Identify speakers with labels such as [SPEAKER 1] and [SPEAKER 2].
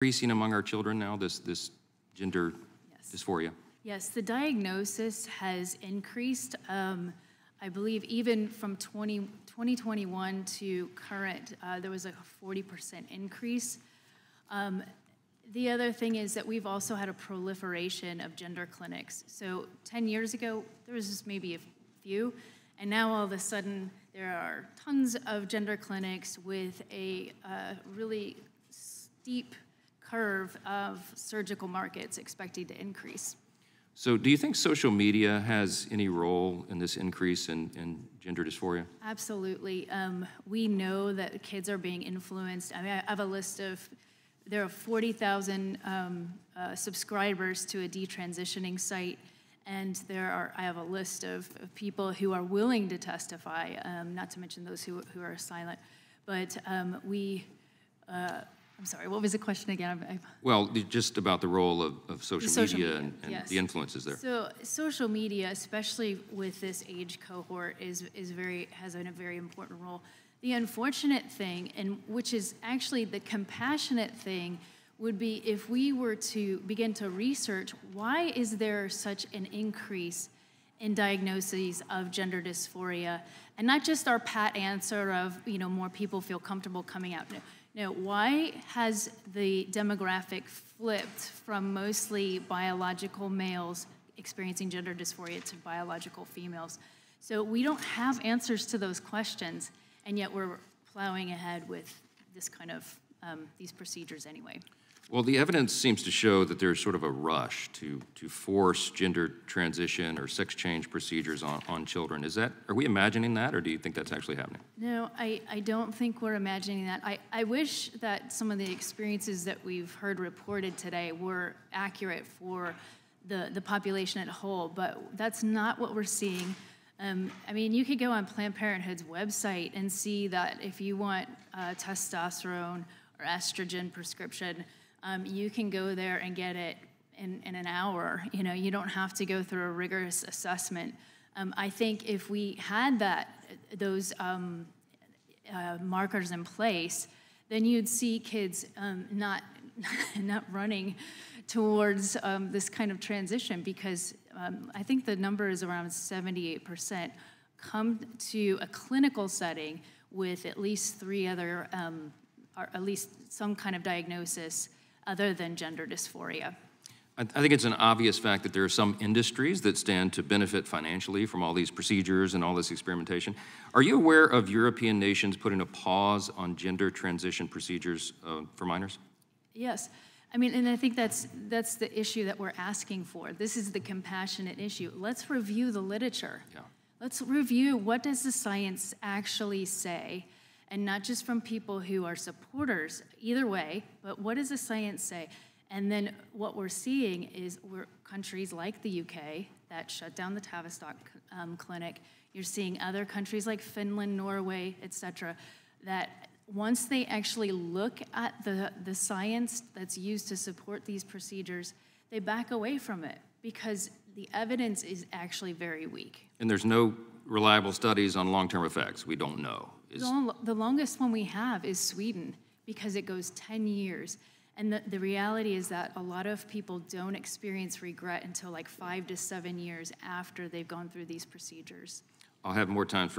[SPEAKER 1] increasing among our children now, this gender
[SPEAKER 2] Yes.
[SPEAKER 1] dysphoria?
[SPEAKER 2] Yes, the diagnosis has increased. I believe even from 2021 to current, there was a 40% increase. The other thing is that we've also had a proliferation of gender clinics. So 10 years ago, there was just maybe a few, and now all of a sudden, there are tons of gender clinics with a really steep curve of surgical markets expected to increase.
[SPEAKER 1] So do you think social media has any role in this increase in gender dysphoria?
[SPEAKER 2] Absolutely. We know that kids are being influenced. I mean, I have a list of, there are 40,000 subscribers to a detransitioning site, and I have a list of people who are willing to testify, not to mention those who are silent. But I'm sorry, what was the question again?
[SPEAKER 1] Well, just about the role of social media and
[SPEAKER 2] yes.
[SPEAKER 1] the influences there.
[SPEAKER 2] So social media, especially with this age cohort, has a very important role. The unfortunate thing, and which is actually the compassionate thing, would be if we were to begin to research why is there such an increase in diagnoses of gender dysphoria, and not just our pat answer of, more people feel comfortable coming out. No, why has the demographic flipped from mostly biological males experiencing gender dysphoria to biological females? So we don't have answers to those questions, and yet we're plowing ahead with this kind of these procedures anyway.
[SPEAKER 1] Well, the evidence seems to show that there's sort of a rush to force gender transition or sex change procedures on children. Are we imagining that, or do you think that's actually happening?
[SPEAKER 2] No, I don't think we're imagining that. I wish that some of the experiences that we've heard reported today were accurate for the population at whole, but that's not what we're seeing. I mean, you could go on Planned Parenthood's website and see that if you want testosterone or estrogen prescription, you can go there and get it in an hour. You don't have to go through a rigorous assessment. I think if we had those markers in place, then you'd see kids not running towards this kind of transition, because I think the number is around 78% come to a clinical setting with at least three other, or at least some kind of diagnosis other than gender dysphoria.
[SPEAKER 1] I think it's an obvious fact that there are some industries that stand to benefit financially from all these procedures and all this experimentation. Are you aware of European nations putting a pause on gender transition procedures for minors?
[SPEAKER 2] Yes. I mean, and I think that's the issue that we're asking for. This is the compassionate issue. Let's review the literature.
[SPEAKER 1] Yeah.
[SPEAKER 2] Let's review what does the science actually say, and not just from people who are supporters either way, but what does the science say? And then what we're seeing is countries like the UK that shut down the Tavistock clinic. You're seeing other countries like Finland, Norway, et cetera, that once they actually look at the science that's used to support these procedures, they back away from it because the evidence is actually very weak.
[SPEAKER 1] And there's no reliable studies on long-term effects. We don't know.
[SPEAKER 2] The longest one we have is Sweden, because it goes 10 years. And the reality is that a lot of people don't experience regret until like 5 to 7 years after they've gone through these procedures.
[SPEAKER 1] I'll have more time for